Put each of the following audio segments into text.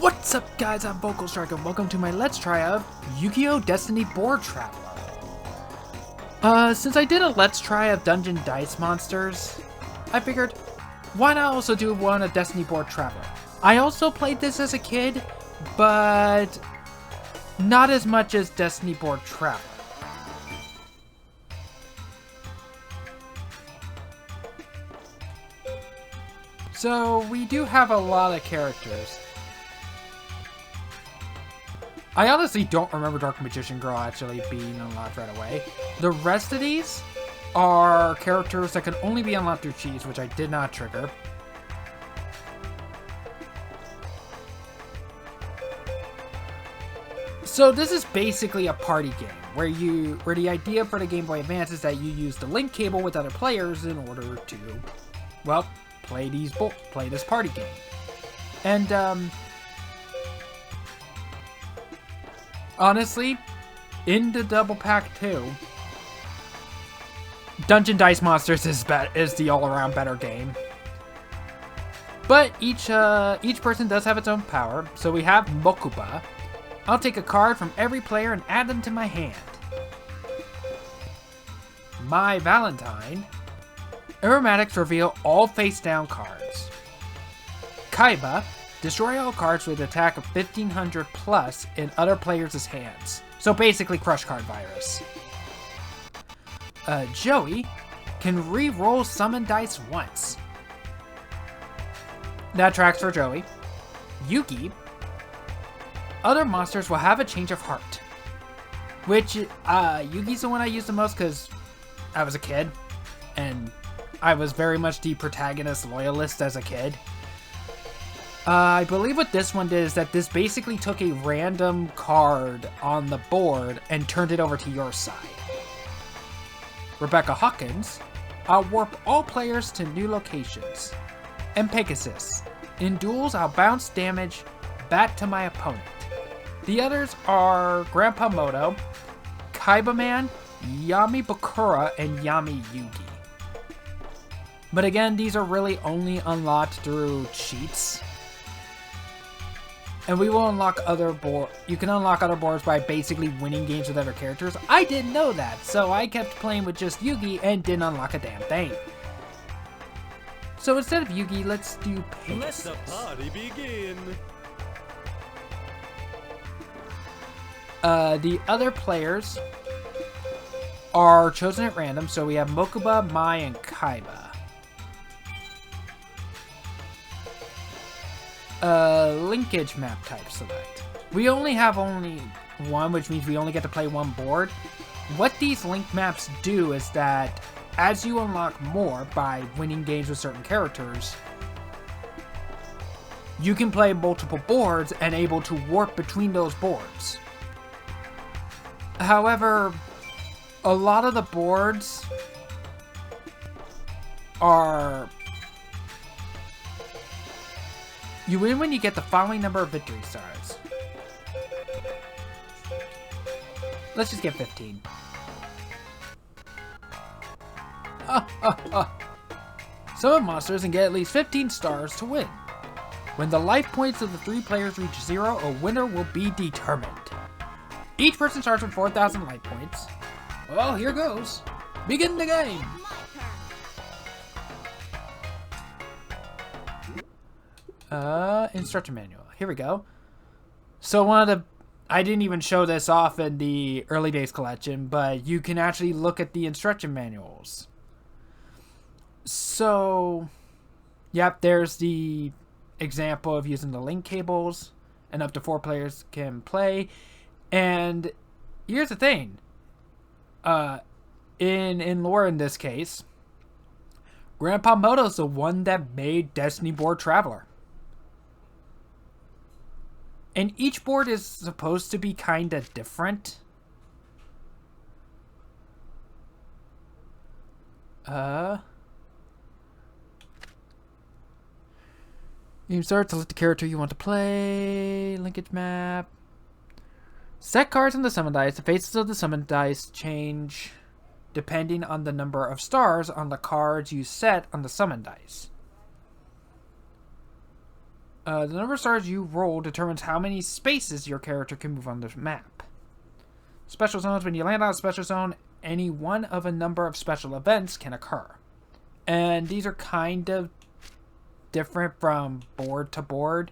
What's up guys, I'm Vocal Strike and welcome to my Let's Try of Yu-Gi-Oh! Destiny Board Traveler. Since I did a Let's Try of Dungeon Dice Monsters, I figured, why not also do one of Destiny Board Traveler? I also played this as a kid, but not as much as Destiny Board Traveler. So, we do have a lot of characters. I honestly don't remember Dark Magician Girl actually being unlocked right away. The rest of these are characters that can only be unlocked through cheats, which I did not trigger. So this is basically a party game where the idea for the Game Boy Advance is that you use the link cable with other players in order to, well, play this party game. And honestly, in the Double Pack 2, Dungeon Dice Monsters is the all-around better game. But each person does have its own power. So we have Mokuba. I'll take a card from every player and add them to my hand. My Valentine. Aromatics reveal all face-down cards. Kaiba. Destroy all cards with an attack of 1500 plus in other players' hands. So basically Crush Card Virus. Joey can re-roll summon dice once. That tracks for Joey. Yugi. Other monsters will have a change of heart. Which, Yugi's the one I use the most because I was a kid. And I was very much the protagonist loyalist as a kid. I believe what this one did is that this basically took a random card on the board and turned it over to your side. Rebecca Hawkins. I'll warp all players to new locations. And Pegasus. In duels, I'll bounce damage back to my opponent. The others are Grandpa Moto, Kaiba Man, Yami Bakura, and Yami Yugi. But again, these are really only unlocked through cheats. And we will unlock other boards. You can unlock other boards by basically winning games with other characters. I didn't know that, so I kept playing with just Yugi and didn't unlock a damn thing. So instead of Yugi, let's do Pegasus. Let the party begin. The other players are chosen at random, so we have Mokuba, Mai, and Kaiba. Linkage map type select. We only have one, which means we only get to play one board. What these link maps do is that as you unlock more by winning games with certain characters, you can play multiple boards and able to warp between those boards. However, a lot of the boards are... You win when you get the following number of victory stars. Let's just get 15. Summon monsters and get at least 15 stars to win. When the life points of the 3 players reach 0, a winner will be determined. Each person starts with 4,000 life points. Well, here goes. Begin the game! Instruction manual. Here we go. So I didn't even show this off in the early days collection, but you can actually look at the instruction manuals. So, yep, there's the example of using the link cables, and up to 4 players can play. And here's the thing. In lore in this case, Grandpa Moto's the one that made Destiny Board Traveler. And each board is supposed to be kind of different. You can start to select the character you want to play. Linkage map. Set cards on the summon dice. The faces of the summon dice change depending on the number of stars on the cards you set on the summon dice. The number of stars you roll determines how many spaces your character can move on the map. Special zones. When you land on a special zone, any one of a number of special events can occur. And these are kind of different from board to board.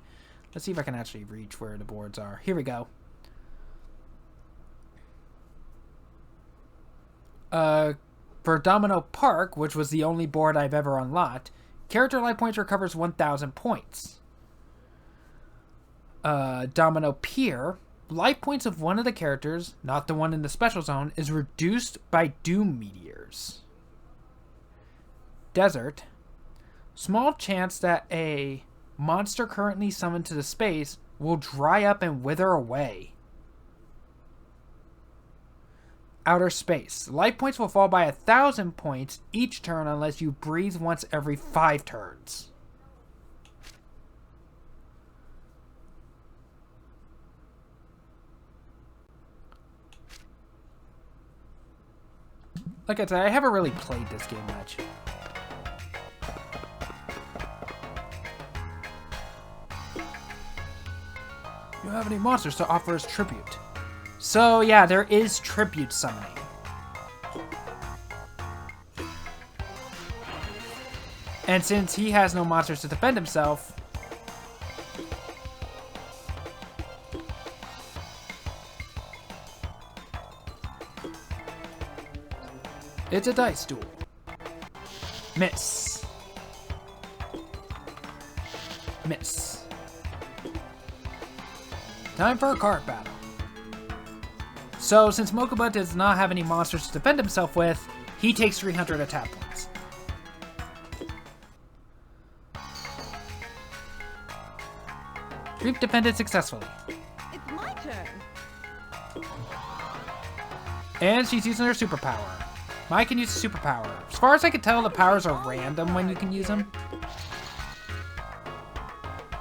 Let's see if I can actually reach where the boards are. Here we go. For Domino Park, which was the only board I've ever unlocked, character life points recovers 1,000 points. Domino Pier, life points of one of the characters, not the one in the special zone, is reduced by doom meteors. Desert, small chance that a monster currently summoned to the space will dry up and wither away. Outer space, life points will fall by 1,000 points each turn unless you breathe once every 5 turns. Like I said, I haven't really played this game much. You don't have any monsters to offer as tribute. So yeah, there is tribute summoning. And since he has no monsters to defend himself, it's a dice duel. Miss. Miss. Time for a card battle. So, since Mokuba does not have any monsters to defend himself with, he takes 300 attack points. We've defended successfully. It's my turn. And she's using her superpower. Mai can use a superpower. As far as I can tell, the powers are random when you can use them.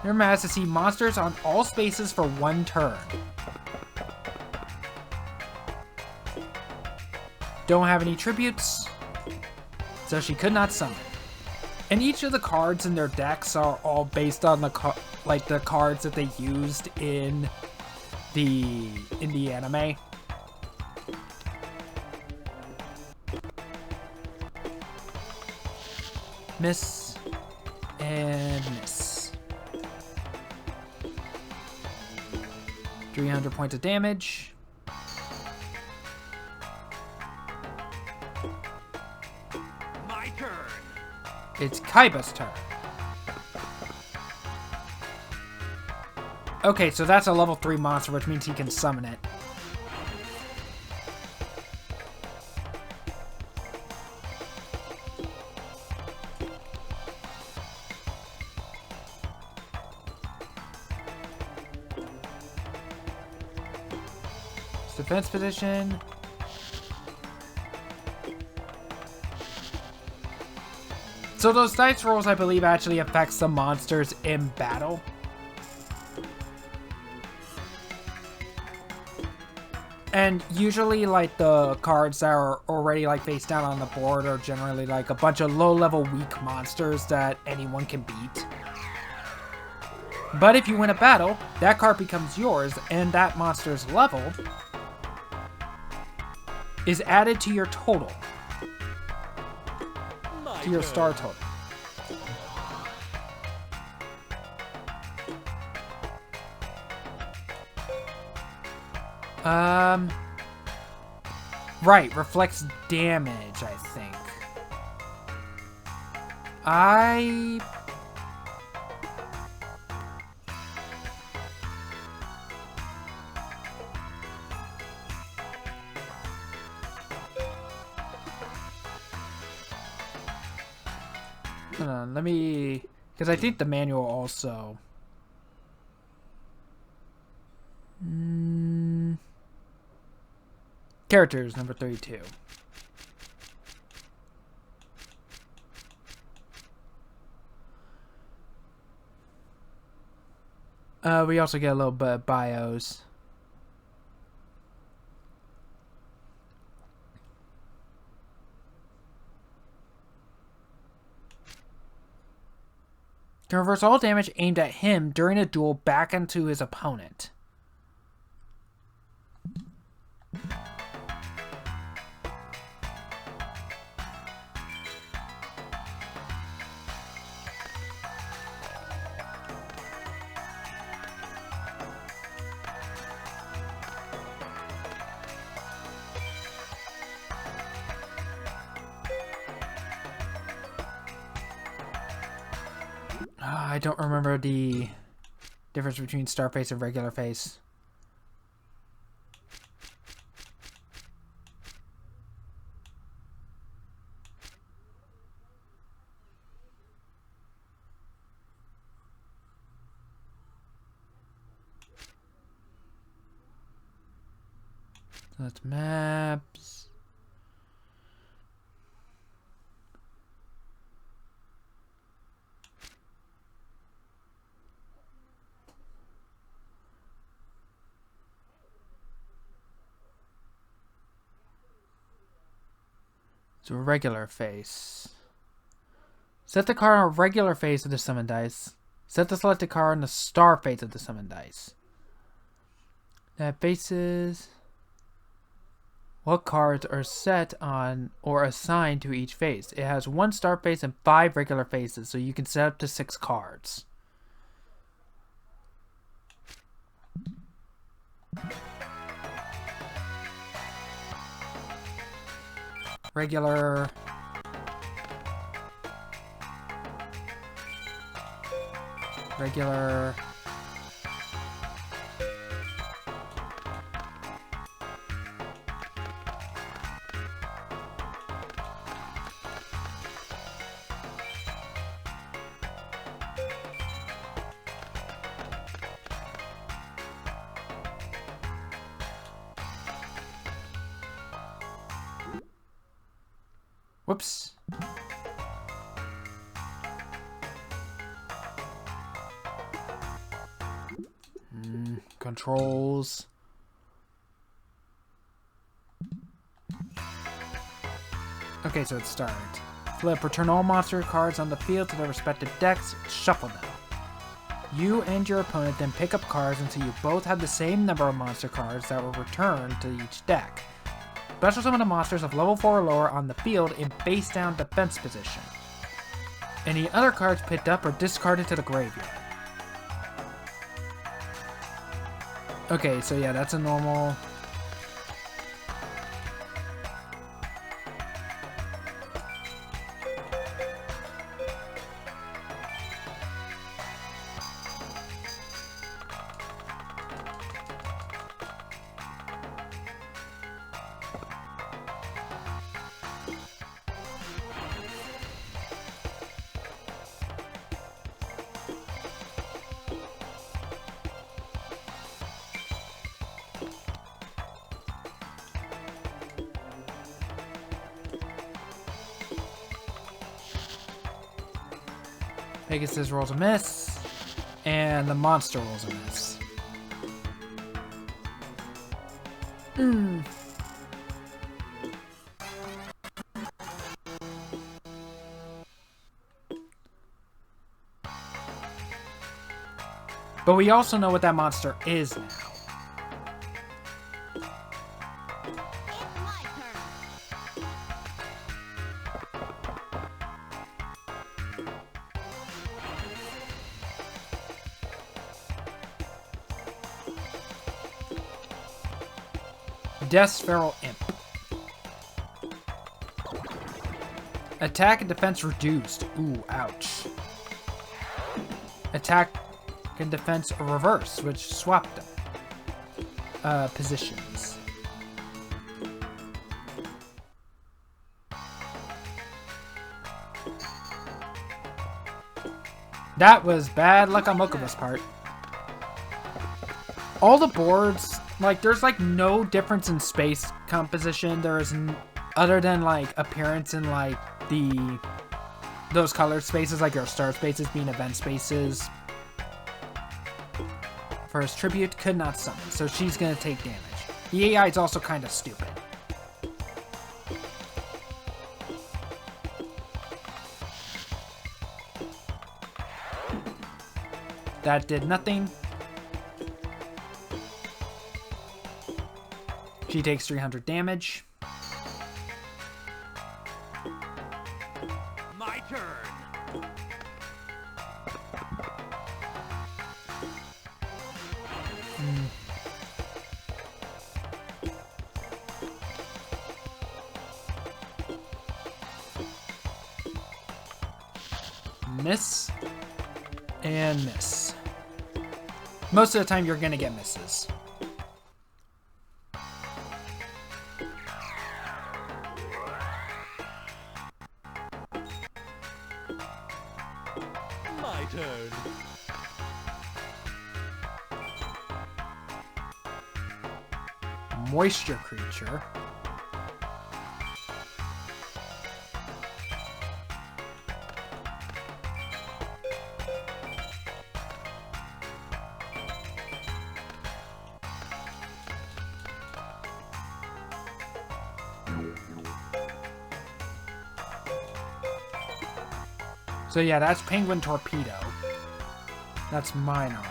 Remember, has to see monsters on all spaces for 1 turn. Don't have any tributes, so she could not summon. And each of the cards in their decks are all based on the cards that they used in the anime. Miss and miss. 300 points of damage. My turn. It's Kaiba's turn. Okay, so that's a level 3 monster, which means he can summon it. Defense position. So those dice rolls, I believe, actually affects the monsters in battle. And usually, like, the cards that are already, like, face down on the board are generally, like, a bunch of low-level weak monsters that anyone can beat. But if you win a battle, that card becomes yours, and that monster's level is added to your total. To your star total. Right, reflects damage, I think. Hold on, let me... Because I think the manual also... Characters, number 32. We also get a little bit of bios. can reverse all damage aimed at him during a duel back into his opponent. I don't remember the difference between star face and regular face. So that's maps. So a regular face. Set the card on a regular face of the summon dice. Set the selected card on the star face of the summon dice. That faces. What cards are set on or assigned to each face? It has 1 star face and 5 regular faces, so you can set up to 6 cards. Regular. Regular. Whoops. Controls. Okay, so it started. Flip. Return all monster cards on the field to their respective decks. Shuffle them. You and your opponent then pick up cards until you both have the same number of monster cards that were returned to each deck. Special summon the monsters of level 4 or lower on the field in face down defense position. Any other cards picked up are discarded to the graveyard. Okay, so yeah, that's a normal. Pegasus rolls a miss, and the monster rolls a miss. But we also know what that monster is now. It's my turn. Death's Feral Imp. Attack and defense reduced. Ooh, ouch. Attack and defense reverse, which swapped them. Positions. That was bad luck on Mokuba's part. All the boards, like, there's like no difference in space composition. There is other than like appearance in like those colored spaces, like your star spaces being event spaces. For his tribute, could not summon, so she's gonna take damage. The AI is also kind of stupid. That did nothing. She takes 300 damage. My turn. Miss. And miss. Most of the time you're gonna get misses. My turn. Moisture creature. So yeah, that's Penguin Torpedo. That's Minar.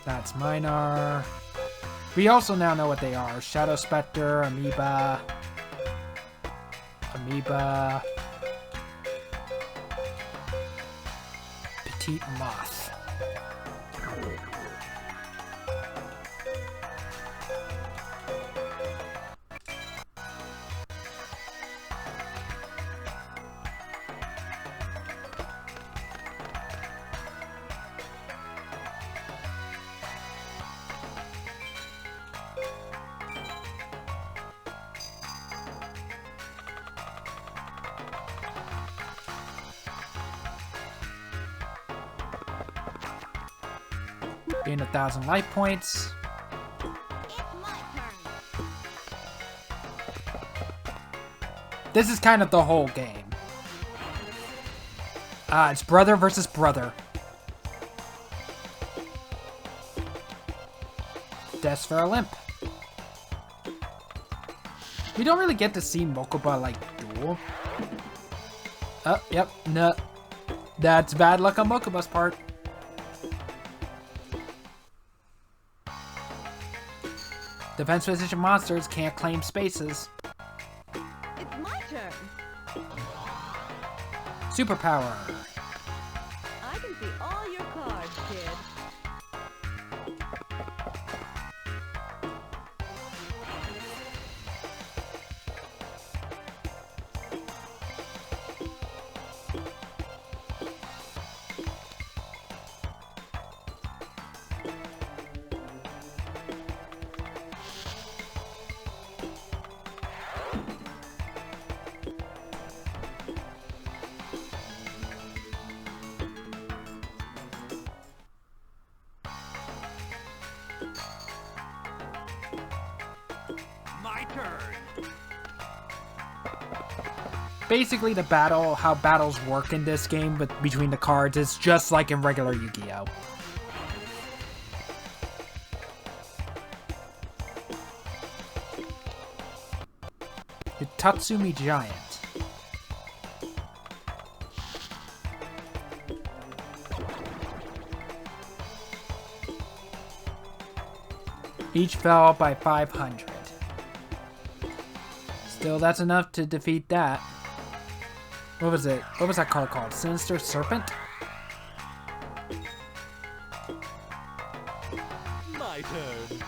That's Minar. We also now know what they are. Shadow Spectre, Amoeba. Amoeba. Petite Moth. Gain 1,000 life points. It's my turn. This is kind of the whole game. It's brother versus brother. Deaths for a limp. We don't really get to see Mokuba like duel. Oh, yep, no. That's bad luck on Mokuba's part. Defense position monsters can't claim spaces. It's my turn. Superpower. I can see all your cards, kid. My turn. Basically, how battles work in this game, but between the cards, is just like in regular Yu-Gi-Oh! The Tatsumi Giant. Each fell by 500. Still, that's enough to defeat that. What was it? What was that card called? Sinister Serpent? My turn.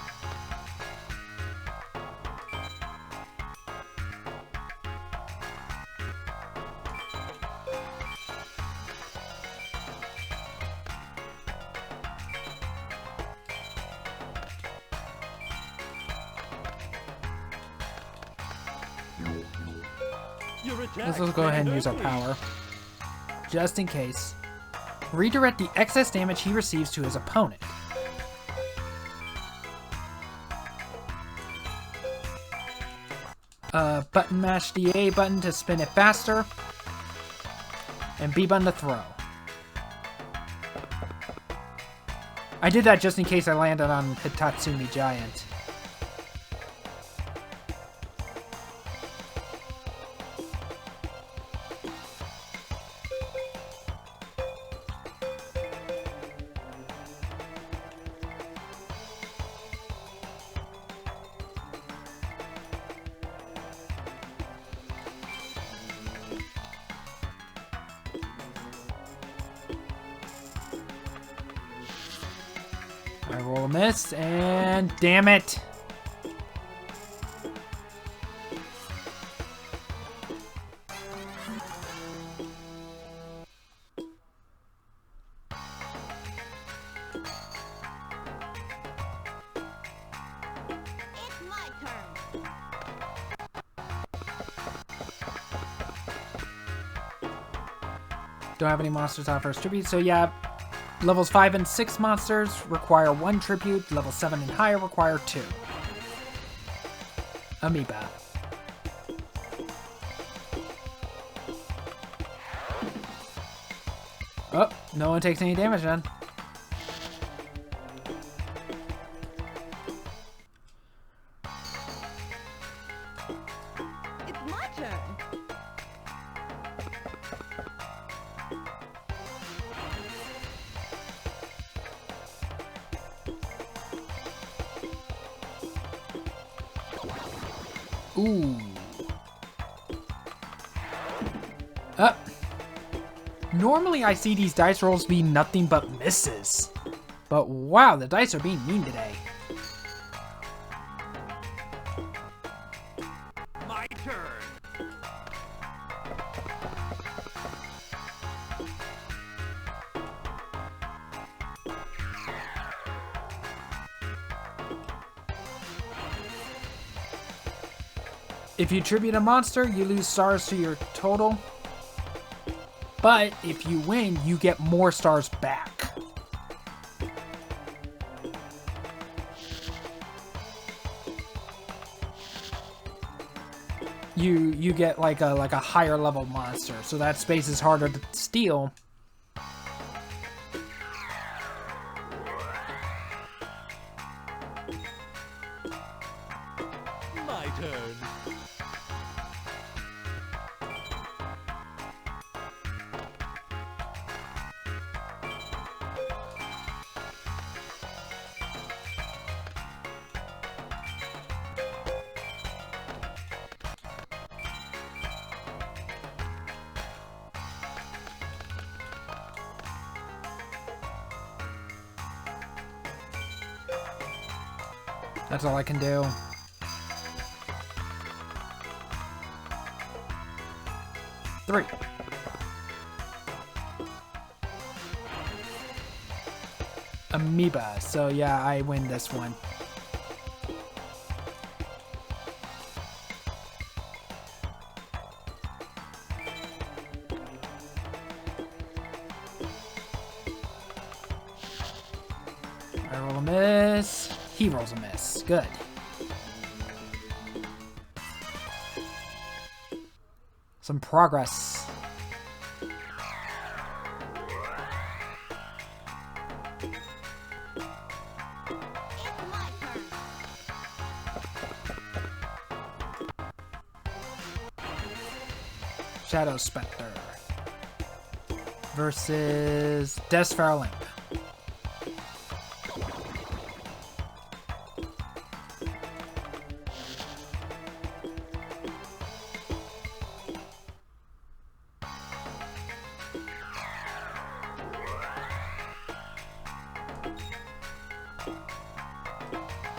Your attack Let's go ahead and use our only. power. Just in case. Redirect the excess damage he receives to his opponent. Button mash the A button to spin it faster. And B button to throw. I did that just in case I landed on Hitatsumi Giant. I roll a miss, and damn it. It's my turn. Don't have any monsters on first tribute, so yeah. Levels 5 and 6 monsters require 1 tribute. Level 7 and higher require 2. Amoeba. Oh, no one takes any damage then. It's my turn. Ooh. Up. Normally I see these dice rolls be nothing but misses. But wow, the dice are being mean today. My turn. If you tribute a monster, you lose stars to your total. But if you win, you get more stars back. You get like a higher level monster, so that space is harder to steal. My turn. That's all I can do. Three. Amoeba. So yeah, I win this one. I roll a miss. He rolls a miss. Good. Some progress. It's my turn. Shadow Spectre versus Desfer Limp.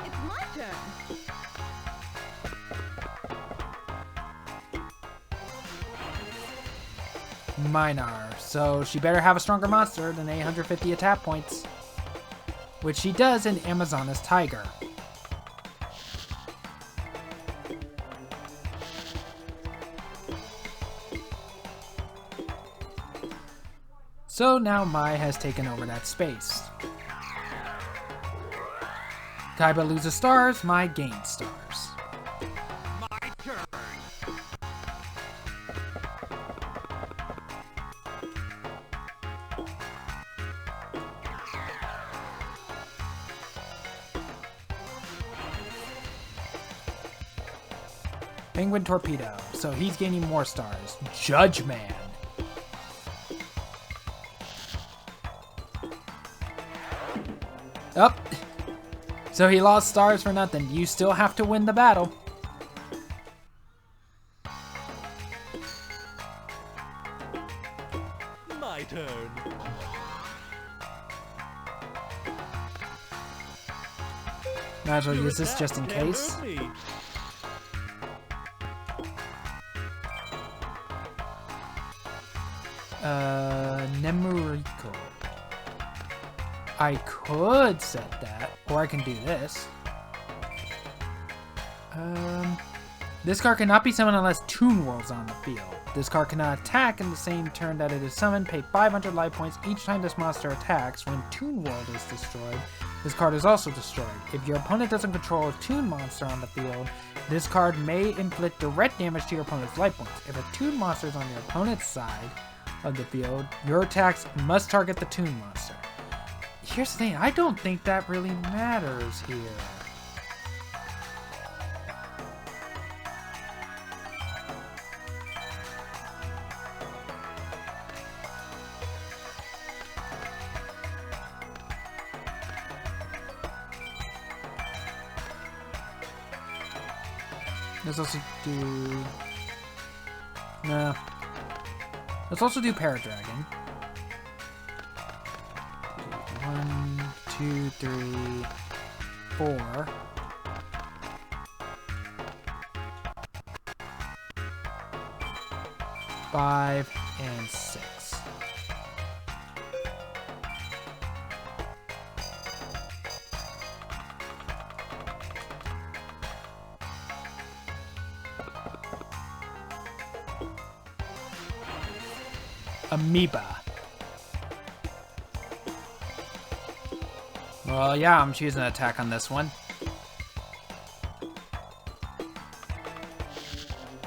It's my turn. Minar. So she better have a stronger monster than 850 attack points. Which she does in Amazona's Tiger. So now Mai has taken over that space. Kaiba loses stars, Mai gains stars. My turn. Penguin Torpedo, so he's gaining more stars. Judge Man. Up. So he lost stars for nothing. You still have to win the battle. My turn. Might as well Your use this attack just in can't case. hurt me. Nemuriko. I could set that, or I can do this. This card cannot be summoned unless Toon World's on the field. This card cannot attack in the same turn that it is summoned. Pay 500 life points each time this monster attacks. When Toon World is destroyed, this card is also destroyed. If your opponent doesn't control a Toon monster on the field, this card may inflict direct damage to your opponent's life points. If a Toon monster is on your opponent's side of the field, your attacks must target the Toon monster. Here's the thing, I don't think that really matters here. Let's also do... Nah. Let's also do Paradragon. 1, 2, 3, 4. Five and 6. Amoeba. Well, yeah, I'm choosing an attack on this one.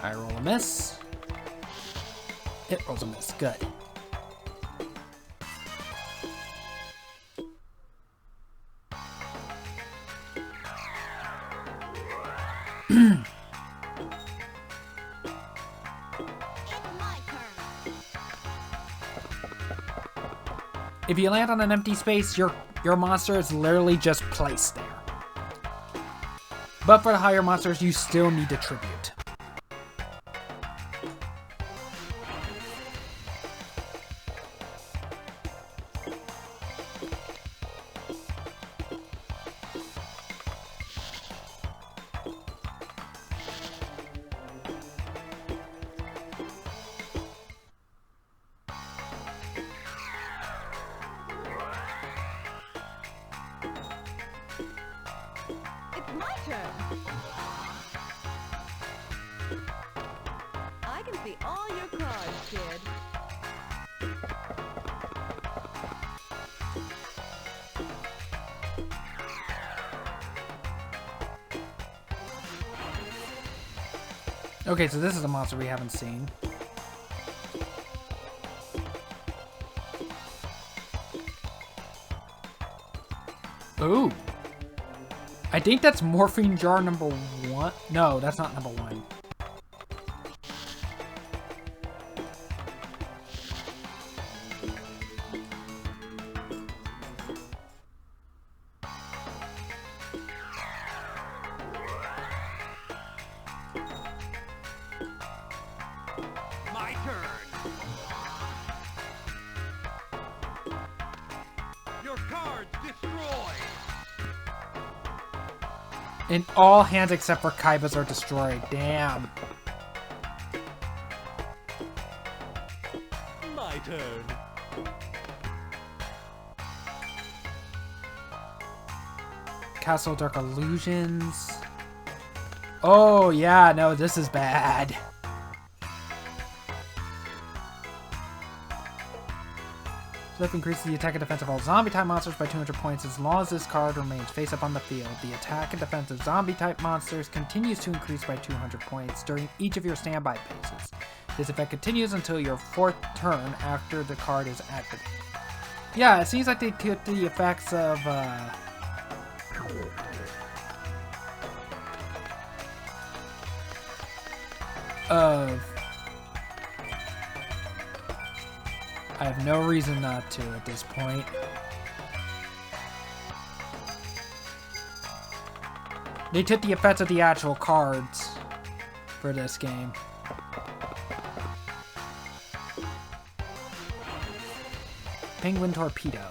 I roll a miss. It rolls a miss. Good. If you land on an empty space, your monster is literally just placed there. But for the higher monsters, you still need to tribute. It's my turn. I can see all your cards, kid. Okay, so this is a monster we haven't seen. Ooh. I think that's Morphine Jar number 1. No, that's not number 1. My turn. Your card's destroyed. And all hands except for Kaiba's are destroyed. Damn. My turn. Castle Dark Illusions. Oh, yeah, no, this is bad. Flip increases the attack and defense of all zombie-type monsters by 200 points as long as this card remains face-up on the field. The attack and defense of zombie-type monsters continues to increase by 200 points during each of your standby phases. This effect continues until your 4th turn after the card is activated. Yeah, it seems like they took the effects of, I have no reason not to at this point. They took the effects of the actual cards for this game. Penguin Torpedo.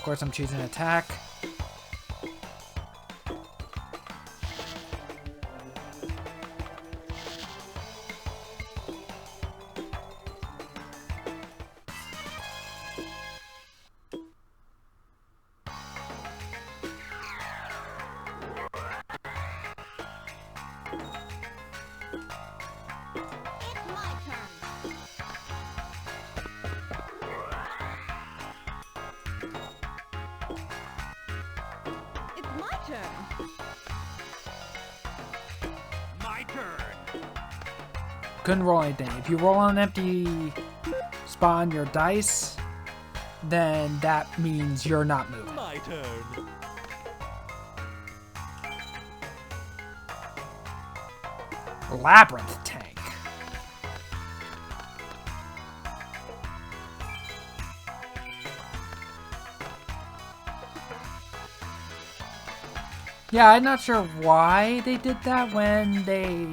course, I'm choosing attack. It's my turn. My turn. Couldn't roll anything. If you roll on an empty spot on your dice, then that means you're not moving. My turn. Labyrinth tank. Yeah, I'm not sure why they did that when they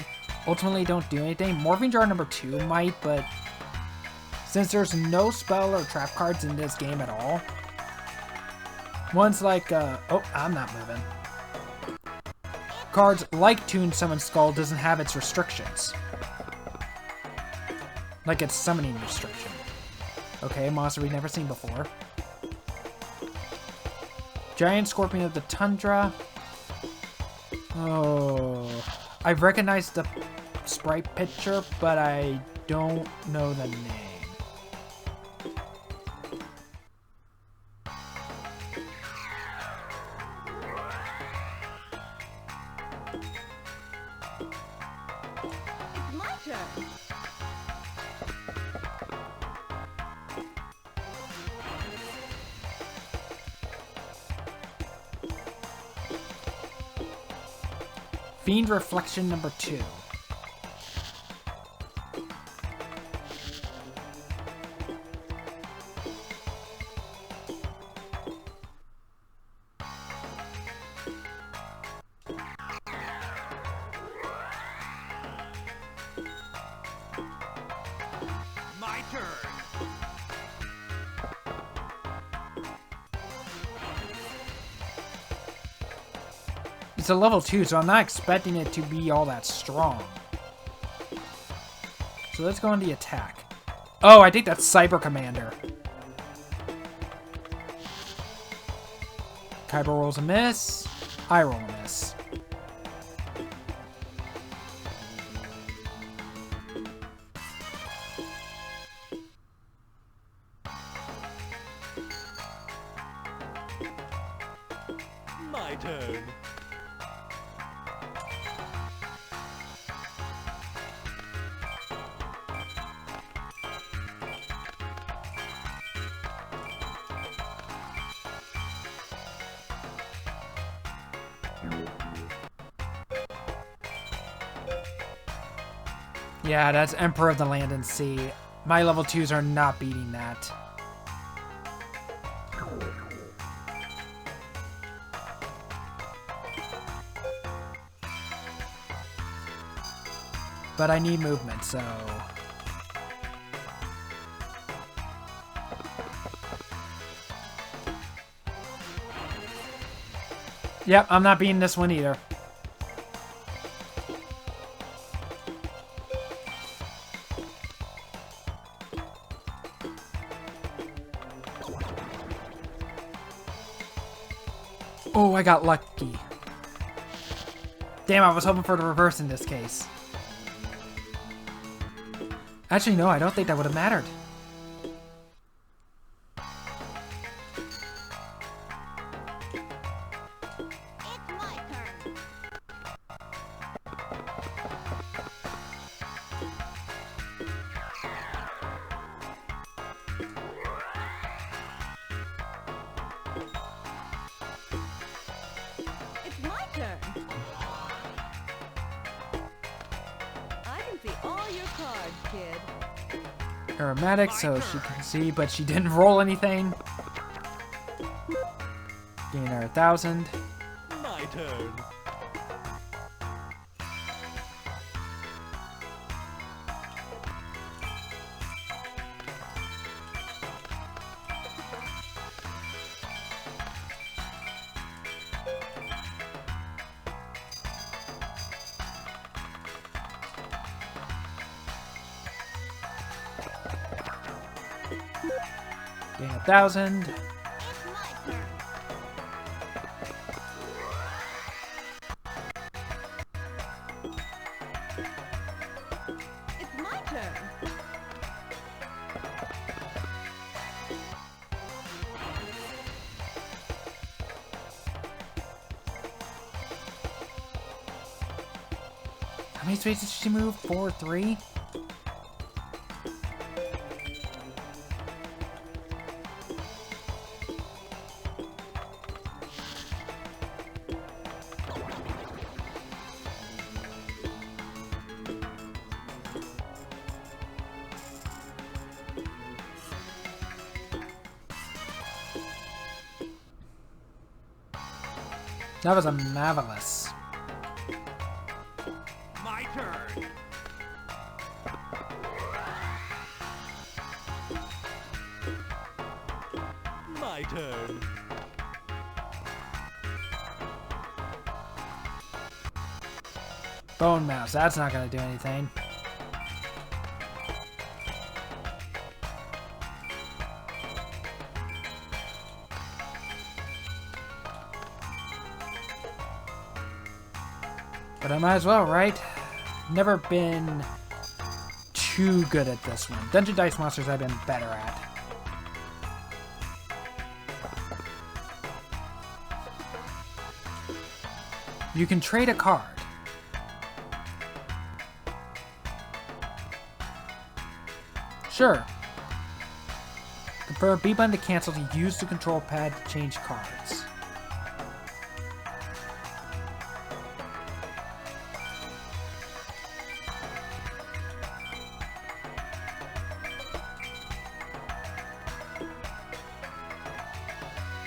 ultimately don't do anything. Morphing Jar number 2 might, but since there's no spell or trap cards in this game at all, one's like, oh, I'm not moving. Cards like Toon Summon Skull doesn't have its restrictions. Like its summoning restriction. Okay, monster we've never seen before. Giant Scorpion of the Tundra. Oh, I've recognized the sprite picture, but I don't know the name. It's my turn. Fiend Reflection number 2. My turn. It's a level 2, so I'm not expecting it to be all that strong. So let's go on the attack. Oh, I think that's Cyber Commander. Kaiba rolls a miss. I roll a miss. My turn. Yeah, that's Emperor of the Land and Sea. My level 2s are not beating that. But I need movement, so... Yep, I'm not beating this one either. Oh, I got lucky. Damn, I was hoping for the reverse in this case. Actually, no, I don't think that would have mattered. It's my turn. It's my turn. I can see all your cards, kid. Aromatic, so she can see, but she didn't roll anything. Gain her 1,000. My turn. Gain 1,000. It's my turn. It's my turn. How many spaces did she move? 4, 3? That was a marvelous. My turn. My turn. Bone mouse. That's not going to do anything. But I might as well, right? Never been too good at this one. Dungeon Dice Monsters I've been better at. You can trade a card. Sure. Confer B button to cancel to use the control pad to change cards.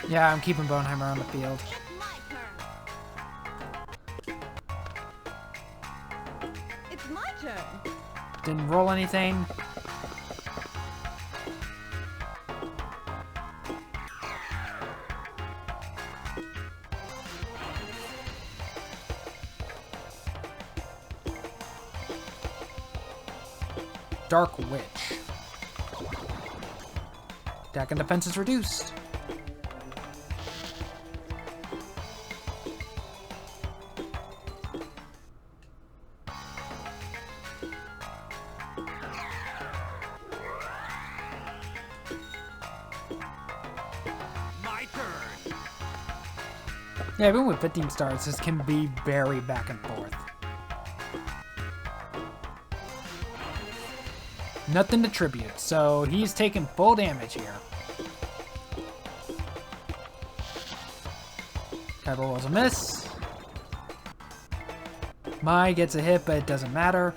Yeah, I'm keeping Boneheimer on the field. It's my turn. It's my turn. Didn't roll anything. Dark Witch. Attack and defense is reduced. My turn. Yeah, even with 15 stars, this can be very back and forth. Nothing to tribute, so he's taking full damage here. Kyber rolls a miss. Mai gets a hit, but it doesn't matter.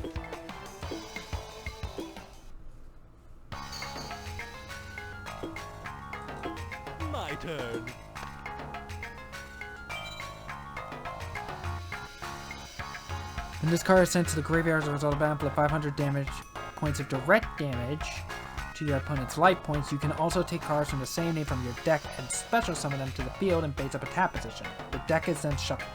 My turn. When this card is sent to the graveyard as a result of battle, inflict 500 damage points of direct damage to your opponent's life points. You can also take cards from the same name from your deck and special summon them to the field and base up a tap position. The deck is then shuffled.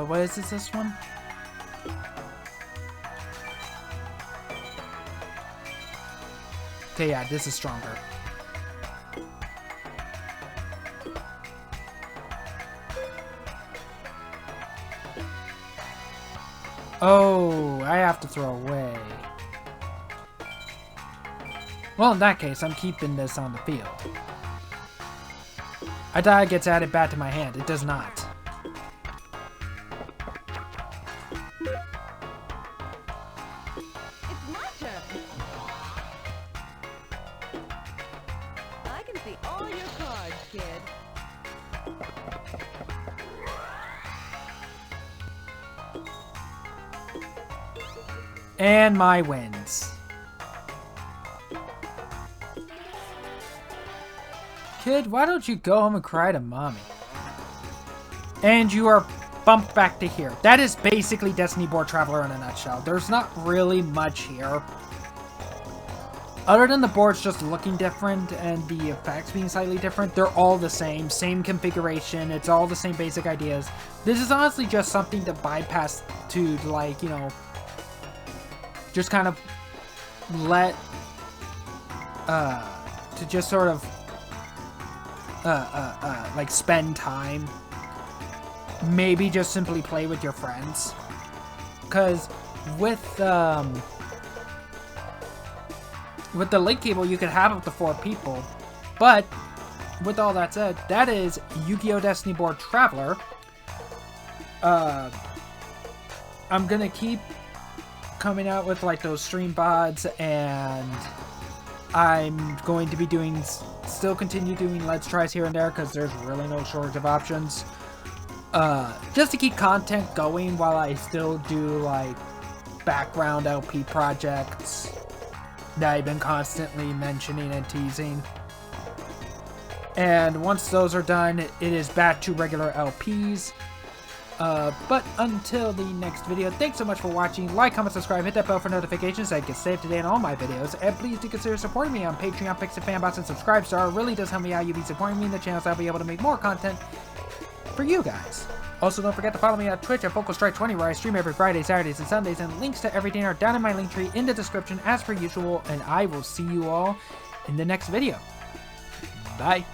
What is this one? Okay, yeah, this is stronger. Oh, I have to throw away. Well, in that case, I'm keeping this on the field. I thought it gets added back to my hand. It does not. It's my turn. I can see all your cards, kid. And my wins. Kid, why don't you go home and cry to mommy? And you are bumped back to here. That is basically Destiny Board Traveler in a nutshell. There's not really much here. Other than the boards just looking different and the effects being slightly different, they're all the same configuration, it's all the same basic ideas. This is honestly just something to bypass to, like, you know, just kind of let, to just sort of, like, spend time. Maybe just simply play with your friends. Because with the link cable, you could have up to 4 people. But, with all that said, that is Yu-Gi-Oh! Destiny Board Traveler. I'm gonna keep coming out with, like, those stream VODs, and I'm going to be doing, still continue doing Let's Tries here and there, because there's really no shortage of options. Just to keep content going while I still do, like, background LP projects that I've been constantly mentioning and teasing. And once those are done, it is back to regular LPs. But until the next video, thanks so much for watching. Like, comment, subscribe, hit that bell for notifications so I can stay up to date on all my videos. And please do consider supporting me on Patreon, Pixel, Fanbots, and Subscribestar. It really does help me out. You'll be supporting me in the channel, so I'll be able to make more content for you guys. Also, don't forget to follow me on Twitch at VocalStrike20, where I stream every Friday, Saturdays, and Sundays, and links to everything are down in my link tree in the description as per usual, and I will see you all in the next video. Bye.